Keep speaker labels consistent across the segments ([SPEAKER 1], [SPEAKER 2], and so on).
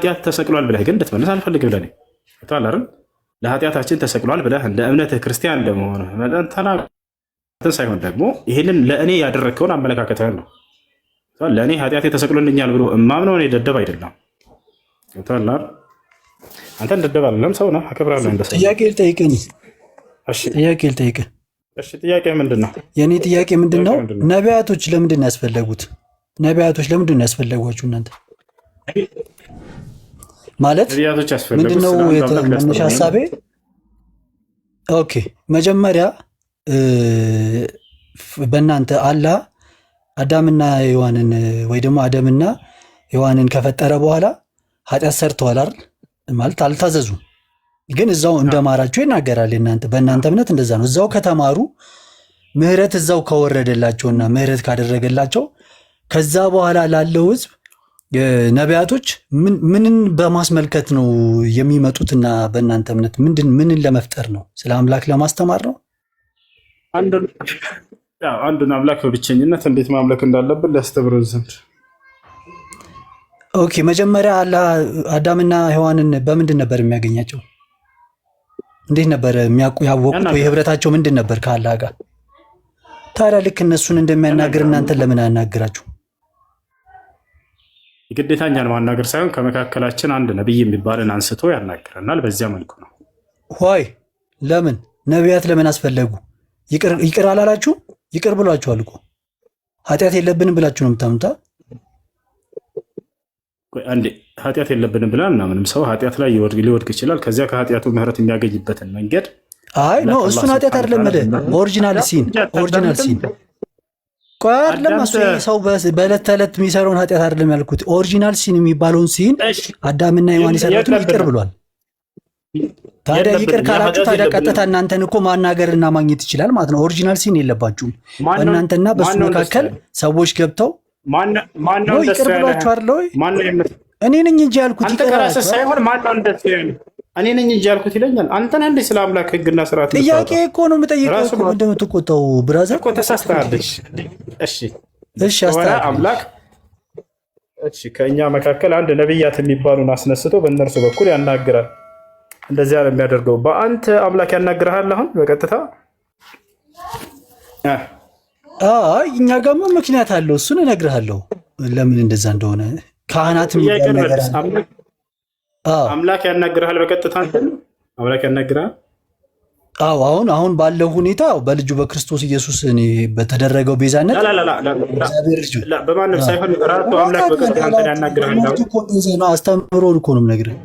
[SPEAKER 1] ኃጢአት ተሰቅሏል ብለህ ግን እንድትመልስ አልፈልግም። ለኔ ታል አይደል ለኃጢአታችን ተሰቅሏል ብለህ እንደ እምነትህ ክርስቲያን እንደመሆነ መጠን ተናግረህ ሳይሆን ደግሞ ይሄንን ለእኔ ያደረግከውን አመለካከትህን ነው። ለእኔ ኃጢአቴ ተሰቅሎልኛል ብሎ እማምነው እኔ ደደብ አይደለም። ታል አይደል አንተ ደደብ አይደለም፣ ሰው ነህ፣ አከብራለሁ። እንደሰው
[SPEAKER 2] ጥያቄ ልጠይቅህ። እሺ ጥያቄ ልጠይቅህ።
[SPEAKER 1] እሺ ጥያቄ ምንድን ነው?
[SPEAKER 2] የኔ ጥያቄ ምንድን ነው? ነቢያቶች ለምንድን ነው ያስፈለጉት? ነቢያቶች ለምንድን ነው ያስፈለጓችሁ እናንተ? ማለት ምንድነው መነሻ ሀሳቤ? ኦኬ መጀመሪያ በእናንተ አላህ አዳምና ሔዋንን ወይ ደግሞ አደምና ሔዋንን ከፈጠረ በኋላ ኃጢአት ሰርተዋል አይደል? ማለት አልታዘዙም፣ ግን እዛው እንደማራቸው ይናገራል። በእናንተ እምነት እንደዛ ነው። እዛው ከተማሩ ምህረት እዛው ከወረደላቸውና ምህረት ካደረገላቸው ከዛ በኋላ ላለው ህዝብ ነቢያቶች ምንን በማስመልከት ነው የሚመጡትና በእናንተ እምነት ምንን ለመፍጠር ነው? ስለ አምላክ ለማስተማር ነው?
[SPEAKER 1] አንዱን አምላክ በብቸኝነት እንዴት ማምለክ እንዳለብን ሊያስተምሩን ዘንድ።
[SPEAKER 2] ኦኬ መጀመሪያ አዳምና ሔዋንን በምንድን ነበር የሚያገኛቸው? እንዴት ነበር ያወቁት? ወይ ህብረታቸው ምንድን ነበር ከአላህ ጋር? ታዲያ ልክ እነሱን እንደሚያናግር እናንተን ለምን አያናግራችሁ?
[SPEAKER 1] የግዴታ እኛን ማናገር ሳይሆን ከመካከላችን አንድ ነቢይ የሚባልን አንስቶ ያናግረናል። በዚያ መልኩ ነው።
[SPEAKER 2] ሆይ ለምን ነቢያት ለምን አስፈለጉ? ይቅር አላላችሁ? ይቅር ብሏችኋል እኮ። ኃጢአት የለብንም ብላችሁ ነው የምታምኑታ?
[SPEAKER 1] አንዴ ኃጢአት የለብንም ብለን ምናምንም ሰው ኃጢአት ላይ ሊወድቅ ይችላል። ከዚያ ከኃጢአቱ ምህረት የሚያገኝበትን መንገድ
[SPEAKER 2] እሱን ኃጢአት አይደለም። ኦሪጂናል ሲን ለማሱ ሰው በዕለት ተዕለት የሚሰራውን ኃጢአት አይደለም ያልኩት። ኦሪጂናል ሲን የሚባለውን ሲን አዳምና ሔዋን የሰሩትን ይቅር ብሏል። ታዲያ ይቅር ካላችሁ ታዲያ ቀጥታ እናንተን እኮ ማናገርና ማግኘት ይችላል ማለት ነው። ኦሪጂናል ሲን የለባችሁም። በእናንተና በሱ መካከል ሰዎች ገብተው ይቅር ብሏችሁ አይደለ ወይ? እኔ ነኝ እንጂ ያልኩት
[SPEAKER 1] እኔ ነኝ እንጂ ያልኩት ይለኛል። አንተ ነህ እንዴ ስለ አምላክ ህግና ስርዓት?
[SPEAKER 2] ጥያቄ እኮ ነው የምጠይቀው እኮ እንደምትቆጣው ብራዘር
[SPEAKER 1] እኮ ተሳስተሃለሽ። እሺ አምላክ ከእኛ መካከል አንድ ነቢያት የሚባሉን አስነስቶ በእነርሱ በኩል ያናግራል። እንደዚያ ነው የሚያደርገው። በአንተ አምላክ ያናግርሃል አሁን በቀጥታ?
[SPEAKER 2] እኛ ጋማ ምክንያት አለው፣ እሱን እነግርሃለሁ ለምን እንደዛ እንደሆነ። ካህናት
[SPEAKER 1] አምላክ ያናግርሃል በቀጥታ? አምላክ ያናግርሃል?
[SPEAKER 2] አሁን ባለው ሁኔታ በልጁ በክርስቶስ ኢየሱስ በተደረገው ቤዛነት
[SPEAKER 1] በማንም ሳይሆን ራሱ አምላክ በቀጥታ ያናግርሃል።
[SPEAKER 2] አስተምሮን እኮ ነው የምነግርህ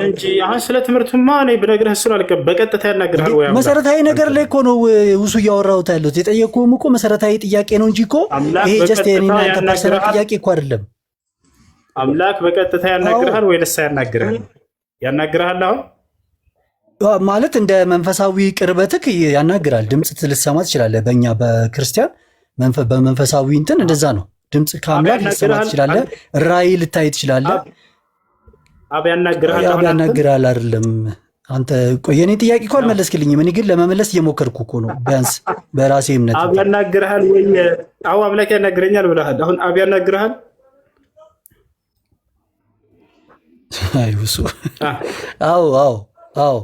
[SPEAKER 1] እንጂ አሁን ስለ ትምህርቱማ እኔ ብነግርህ እሱን አልገባም። በቀጥታ ያናግርሃል ወይ?
[SPEAKER 2] መሰረታዊ ነገር ላይ እኮ ነው ውሱ እያወራሁት ያለሁት። የጠየቅኩህም እኮ መሰረታዊ ጥያቄ ነው እንጂ እኮ ይሄ ጀስት የኔና አንተ ፐርሰናል ጥያቄ እኮ አይደለም።
[SPEAKER 1] አምላክ በቀጥታ ያናግርሃል ወይ ደስ ያናግርሃል? ያናግርሃል አሁን
[SPEAKER 2] ማለት እንደ መንፈሳዊ ቅርበትክ ያናግራል። ድምፅ ልትሰማ ትችላለህ። በእኛ በክርስቲያን በመንፈሳዊ እንትን እንደዛ ነው። ድምፅ ከአምላክ ልትሰማ ትችላለህ። ራእይ ልታይ ትችላለህ።
[SPEAKER 1] አብ ያናግራል
[SPEAKER 2] አይደለም? አንተ የኔ ጥያቄ እኮ አልመለስክልኝም። እኔ ግን ለመመለስ እየሞከርኩ እኮ ነው፣ ቢያንስ በራሴ እምነት።
[SPEAKER 1] አብ ያናግርሃል ወይ? አዎ አምላክ ያናግረኛል ብለሃል። አሁን አብ ያናግርሃል? አዎ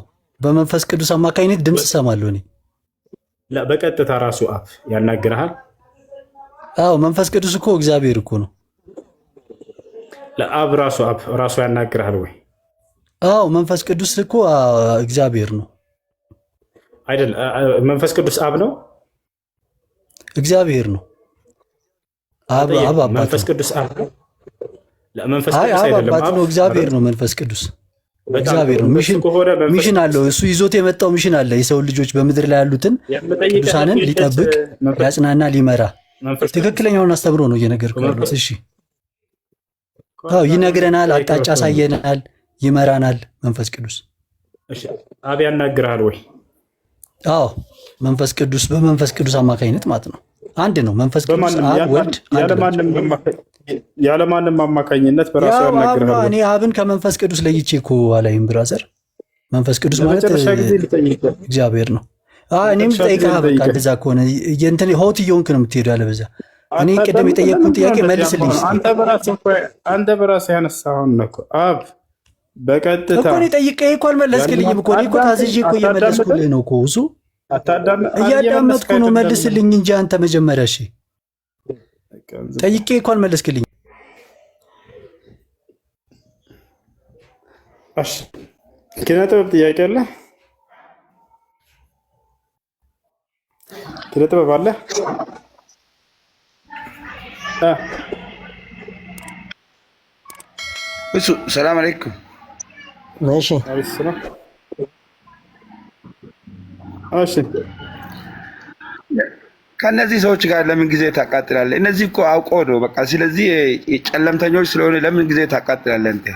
[SPEAKER 1] በመንፈስ ቅዱስ አማካኝነት ድምፅ እሰማለሁ እኔ። በቀጥታ ራሱ አብ ያናግርሃል?
[SPEAKER 2] መንፈስ ቅዱስ እኮ እግዚአብሔር እኮ ነው።
[SPEAKER 1] ለአብ ራሱ ያናግርሃል ወይ?
[SPEAKER 2] መንፈስ ቅዱስ እኮ እግዚአብሔር ነው
[SPEAKER 1] አይደል? መንፈስ ቅዱስ አብ ነው?
[SPEAKER 2] እግዚአብሔር ነው።
[SPEAKER 1] መንፈስ ቅዱስ አብ ነው?
[SPEAKER 2] አባት ነው። እግዚአብሔር ነው መንፈስ ቅዱስ እግዚአብሔር ነው። ሚሽን አለው እሱ ይዞት የመጣው ሚሽን አለ። የሰው ልጆች በምድር ላይ ያሉትን ቅዱሳንን ሊጠብቅ ሊያጽናና ሊመራ ትክክለኛውን አስተምሮ ነው እየነገርኩህ ያለሁት። እሺ ይነግረናል፣ አቅጣጫ ያሳየናል፣ ይመራናል መንፈስ ቅዱስ።
[SPEAKER 1] አብ ያናግርሃል ወይ?
[SPEAKER 2] መንፈስ ቅዱስ በመንፈስ ቅዱስ አማካኝነት ማለት ነው። አንድ ነው መንፈስ ቅዱስ አብ ወልድ
[SPEAKER 1] ያለማንም አማካኝነት በራሱ ያናግርሃል።
[SPEAKER 2] እኔ አብን ከመንፈስ ቅዱስ ለይቼ እኮ አላይም ብራዘር። መንፈስ ቅዱስ ማለት እግዚአብሔር ነው። እኔም ጠይቀህ በቃ እንደዛ ከሆነ እንትን ሆት እየሆንክ ነው የምትሄዱ ያለበዛ። እኔ ቅድም የጠየቅኩን ጥያቄ መልስልኝ።
[SPEAKER 1] አንተ በራስህ ያነሳኸውን ነው እኮ አብ በቀጥታ
[SPEAKER 2] እኮ እኔ ጠይቄህ እኮ አልመለስክልኝም እኮ። እኔ እኮ ታዝዤ እኮ እየመለስኩልህ ነው እኮ እሱ እያዳመጥኩ ነው። መልስልኝ እንጂ አንተ መጀመሪያ። እሺ ጠይቄህ እኮ አልመለስክልኝም።
[SPEAKER 1] እሺ ኪነ ጥበብ ጥያቄ አለ? ኪነ ጥበብ አለ?
[SPEAKER 3] እሱ ሰላም አለይኩም።
[SPEAKER 2] እሺ
[SPEAKER 1] እሺ
[SPEAKER 3] ከእነዚህ ሰዎች ጋር ለምን ጊዜ ታቃጥላለህ? እነዚህ እኮ አውቆ ነው በቃ። ስለዚህ ጨለምተኞች ስለሆነ ለምን ጊዜ ታቃጥላለህ አንተ?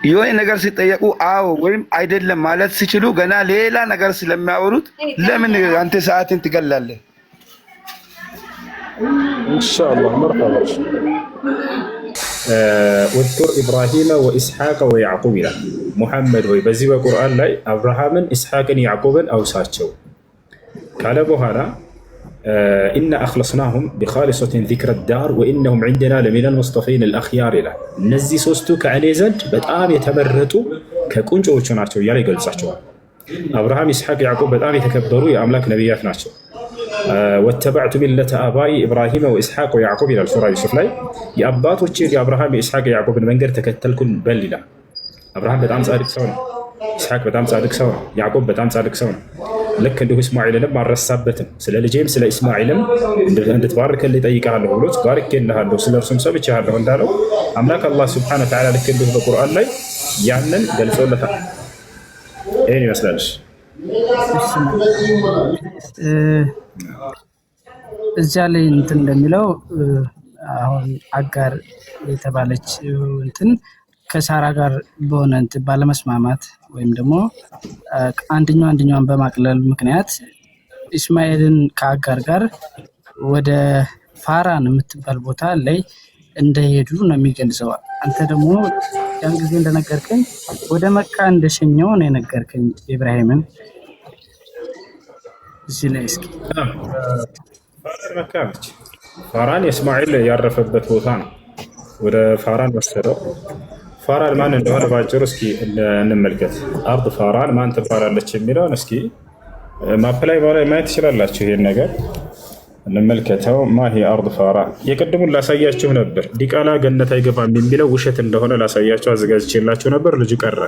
[SPEAKER 3] የሆነ ነገር ሲጠየቁ አዎ ወይም አይደለም ማለት ሲችሉ ገና ሌላ ነገር ስለሚያወሩት ለምን አንተ ሰዓትን ትገላለህ?
[SPEAKER 1] ኢንሻአላህ መርሐባ። ወዝኩር ኢብራሂም ወኢስሐቅ ወያዕቁብ ይላል። ሙሐመድ ሆይ በዚህ በቁርአን ላይ አብርሃምን፣ ኢስሐቅን፣ ያዕቁብን አውሳቸው ካለ በኋላ ኢና አኽለስናሁም ቢኻሊሰቲን ዚክረ ዳር ወኢነሁም ዒንደና ለሚነል ሙስጠፊን አልአኽያር ይላል። እነዚህ ሶስቱ ከእኔ ዘንድ በጣም የተመረጡ ከቁንጮዎቹ ናቸው እያለ ይገልጻቸዋል። አብርሃም፣ ኢስሐቅ፣ ያዕቁብ በጣም የተከበሩ የአምላክ ነቢያት ናቸው። ወተበዕቱ ሚለተ አባኢ ኢብራሂም ወኢስሐቅ ወያዕቁብ ይላል ሱራ ዩሱፍ ላይ። የአባቶችን የአብርሃም፣ የኢስሐቅ፣ የያዕቁብን መንገድ ተከተልኩን በል ይላል። አብርሃም በጣም ጻድቅ ሰው ነው። ኢስሐቅ በጣም ጻድቅ ሰው ነው። ያዕቁብ በጣም ጻድቅ ሰው ነው። ልክ እንዲሁ እስማኤልንም አልረሳበትም። ስለ ልጄም ስለ እስማኤልም እንድትባርክልኝ እጠይቅሃለሁ ብሎት ባርኬልሃለሁ ስለ እርሱም ሰብቼሃለሁ እንዳለው አምላክ አላህ ሱብሓነሁ ወተዓላ ልክ እንዲሁ በቁርአን ላይ ያንን ገልጾለታል። ይህን ይመስላል።
[SPEAKER 4] እዚያ ላይ እንትን እንደሚለው አሁን አጋር የተባለች እንትን ከሳራ ጋር በሆነ እንትን ባለመስማማት ወይም ደግሞ አንደኛዋን በማቅለል ምክንያት ኢስማኤልን ከአጋር ጋር ወደ ፋራን የምትባል ቦታ ላይ እንደሄዱ ነው የሚገልጸው። አንተ ደግሞ ያን ጊዜ እንደነገርከኝ ወደ መካ እንደሸኘው ነው የነገርከኝ ኢብራሂምን። እዚህ ላይ እስኪ
[SPEAKER 1] መካ ነች። ፋራን የእስማኤል ያረፈበት ቦታ ነው። ወደ ፋራን ወሰደው። ፋራን ማን እንደሆነ ባጭሩ እስኪ እንመልከት። አርድ ፋራን ማን ትባላለች የሚለውን እስኪ ማፕ ላይ ማየት ትችላላችሁ። ይሄን ነገር እንመልከተው። ማሂ አርድ ፋራን የቅድሙን ላሳያችሁ ነበር። ዲቃላ ገነት አይገባም የሚለው ውሸት እንደሆነ ላሳያችሁ አዘጋጅቼላችሁ ነበር። ልጁ ቀረ።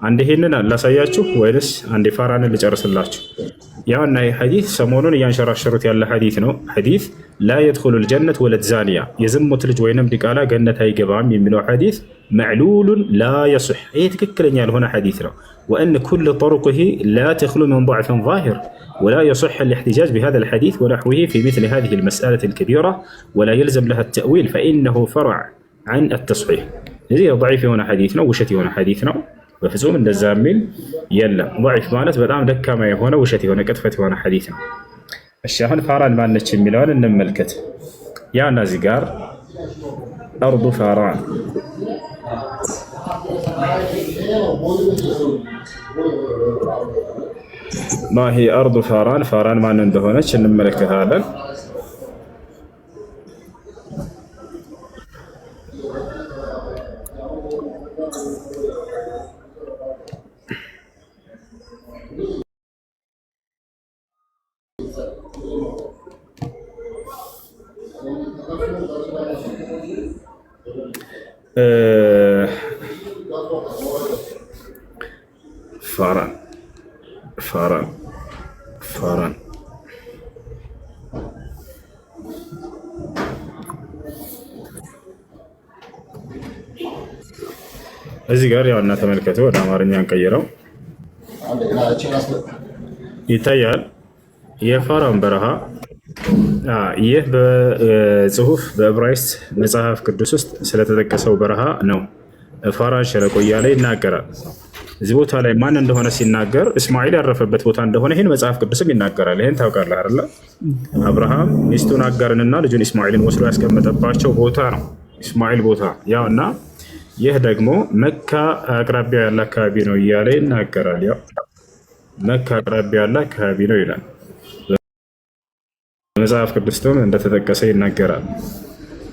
[SPEAKER 1] አንድ ይሄንን ላሳያችሁ ወይስ አንድ ፋራንን ልጨርስላችሁ? ያውና ይህ ሐዲስ ሰሞኑን እያንሸራሸሩት ያለ ሐዲስ ነው። ሐዲስ ላ የድኹሉ ልጀነት ወለድ ዛኒያ የዝሙት ልጅ ወይንም ዲቃላ ገነት አይገባም የሚለው ሐዲስ መዕሉሉን ላ የሱሕ። ይህ ትክክለኛ ያልሆነ ሐዲስ ነው። ወእን ኩል ጠሩቅህ ላ ተኽሉ ምን ضዕፍን ዛሂር ወላ የሱሕ ልእሕትጃጅ ቢሃዛ ልሐዲስ ወነሕዊሂ ፊ ምስሊ ሃዚሂ ልመስአለት ልከቢራ ወላ የልዘም ለሃ ተእዊል ፈኢነሁ ፈርዕ ዐን አተስሒሕ። እዚህ ضዒፍ የሆነ ሐዲስ ነው፣ ውሸት የሆነ ሐዲስ ነው። በፍጹም እንደዛ የሚል የለም። ضعيف ማለት በጣም ደካማ የሆነ ውሸት የሆነ ቅጥፈት የሆነ ሐዲስ ነው። እሺ አሁን ፋራን ማነች የሚለውን እንመልከት። ያ እዚህ ጋር አርዱ ፋራን ማሂ አርዱ ፋራን ፋራን ማን እንደሆነች እንመለከታለን። ፋራን ፋራን ፋራን እዚህ ጋር ያውና ተመልከቱ። ወደ አማርኛ እንቀይረው ይታያል። የፋራን በረሃ ይህ በጽሁፍ በዕብራይስጥ መጽሐፍ ቅዱስ ውስጥ ስለተጠቀሰው በረሃ ነው። ፋራን ሸለቆ እያለ ይናገራል። እዚህ ቦታ ላይ ማን እንደሆነ ሲናገር እስማኤል ያረፈበት ቦታ እንደሆነ ይህን መጽሐፍ ቅዱስም ይናገራል። ይህን ታውቃለህ አይደለ? አብርሃም ሚስቱን አጋርንና ልጁን እስማኤልን ወስዶ ያስቀመጠባቸው ቦታ ነው። እስማኤል ቦታ ያው እና ይህ ደግሞ መካ አቅራቢያ ያለ አካባቢ ነው እያለ ይናገራል። ያው መካ አቅራቢያ ያለ አካባቢ ነው ይላል። በመጽሐፍ ቅዱስም እንደተጠቀሰ ይናገራል።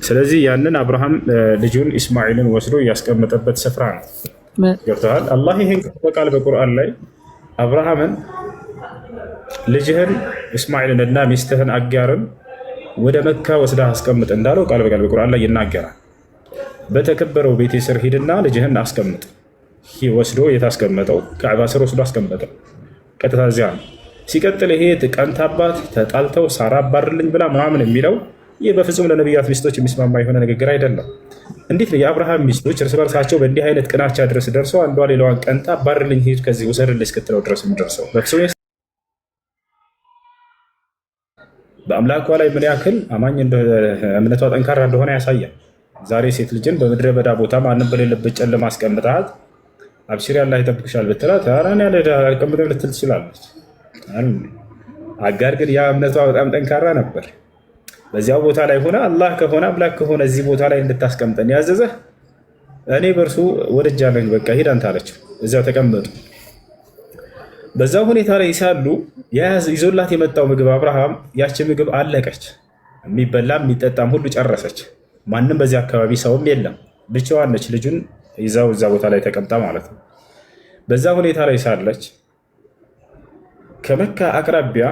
[SPEAKER 1] ስለዚህ ያንን አብርሃም ልጁን ኢስማኤልን ወስዶ ያስቀመጠበት ስፍራ ነው። ገብተዋል። አላህ ይህን በቃል በቁርአን ላይ አብርሃምን ልጅህን እስማኤልን እና ሚስትህን አጋርን ወደ መካ ወስዳ አስቀምጥ እንዳለው ቃል በቃል በቁርአን ላይ ይናገራል። በተከበረው ቤቴ ስር ሂድና ልጅህን አስቀምጥ። ወስዶ የታስቀመጠው ከዕባ ስር ወስዶ አስቀመጠው። ቀጥታ እዚያ ነው። ሲቀጥል ይሄ ቀንታባት ተጣልተው ሳራ አባርልኝ ብላ ምናምን የሚለው ይህ በፍጹም ለነቢያት ሚስቶች የሚስማማ የሆነ ንግግር አይደለም። እንዴት ነው የአብርሃም ሚስቶች እርስ በርሳቸው በእንዲህ አይነት ቅናቻ ድረስ ደርሰው አንዷ ሌላዋን ቀንታ አባርልኝ ሂድ ከዚህ ውሰድልኝ እስክትለው ድረስ የሚደርሰው? በፍጹም በአምላኳ ላይ ምን ያክል አማኝ እምነቷ ጠንካራ እንደሆነ ያሳያል። ዛሬ ሴት ልጅን በምድረ በዳ ቦታ ማንም በሌለበት ጨለማ አስቀምጣት አብሽሪ አላህ ይጠብቅሻል ብትላት ራን ያለ ቀምጠ ልትል ትችላለች። አጋር ግን ያ እምነቷ በጣም ጠንካራ ነበር። በዚያው ቦታ ላይ ሆነ አላህ ከሆነ አምላክ ከሆነ እዚህ ቦታ ላይ እንድታስቀምጠን ያዘዘህ እኔ በእርሱ ወደጃለኝ በቃ ሂድ አንተ አለችው። እዚያው ተቀመጡ። በዛ ሁኔታ ላይ ሳሉ ይዞላት የመጣው ምግብ አብርሃም ያቺ ምግብ አለቀች። የሚበላም የሚጠጣም ሁሉ ጨረሰች። ማንም በዚህ አካባቢ ሰውም የለም። ብቻዋን ነች። ልጁን ይዛው እዛ ቦታ ላይ ተቀምጣ ማለት ነው። በዛ ሁኔታ ላይ ሳለች ከመካ አቅራቢያ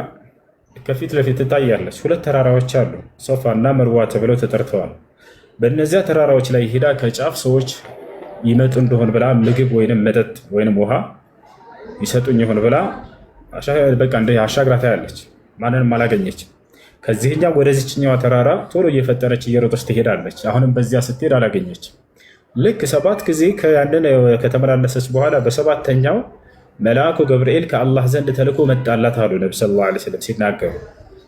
[SPEAKER 1] ከፊት ለፊት ትታያለች። ሁለት ተራራዎች አሉ፣ ሶፋ እና መርዋ ተብለው ተጠርተዋል። በእነዚያ ተራራዎች ላይ ሄዳ ከጫፍ ሰዎች ይመጡ እንደሆን ብላ ምግብ ወይንም መጠጥ ወይንም ውሃ ይሰጡኝ ይሆን ብላ በቃ እንደ አሻግራ ታያለች። ማንንም አላገኘች። ከዚህኛው ወደዚችኛዋ ተራራ ቶሎ እየፈጠነች እየሮጠች ትሄዳለች። አሁንም በዚያ ስትሄድ አላገኘች። ልክ 7 ጊዜ ያንን ከተመላለሰች በኋላ በሰባተኛው መልአኩ ገብርኤል ከአላህ ዘንድ ተልኮ መጣላት አሉ ነቢ ሰለላሁ ዐለይሂ ወሰለም ሲናገሩ።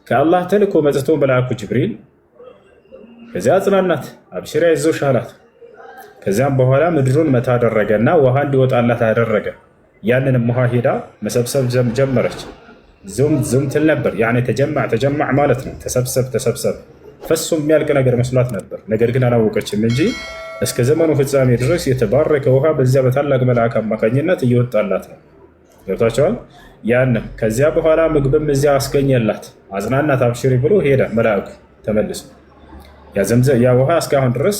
[SPEAKER 1] ከአላህ ተልኮ መጥቶ መልአኩ ጅብሪል ከዚያ አጽናናት፣ አብሽሪ አይዞሽ አላት። ከዚያም በኋላ ምድሩን መታ አደረገና ውሃ እንዲወጣላት አደረገ። ያንንም ውሃ ሄዳ መሰብሰብ ጀመረች። ዙም ትል ነበር። ያኔ ተጀማዕ ማለት ነው። ተሰብሰብ ፈሶ የሚያልቅ ነገር መስሏት ነበር። ነገር ግን አላወቀችም እንጂ እስከ ዘመኑ ፍጻሜ ድረስ የተባረከ ውሃ በዚያ በታላቅ መልአክ አማካኝነት እየወጣላት ነው። ገብታቸዋል። ያንም ከዚያ በኋላ ምግብም እዚያ አስገኘላት፣ አጽናናት፣ አብሽሪ ብሎ ሄደ መልአኩ ተመልሶ። ያ ውሃ እስካሁን ድረስ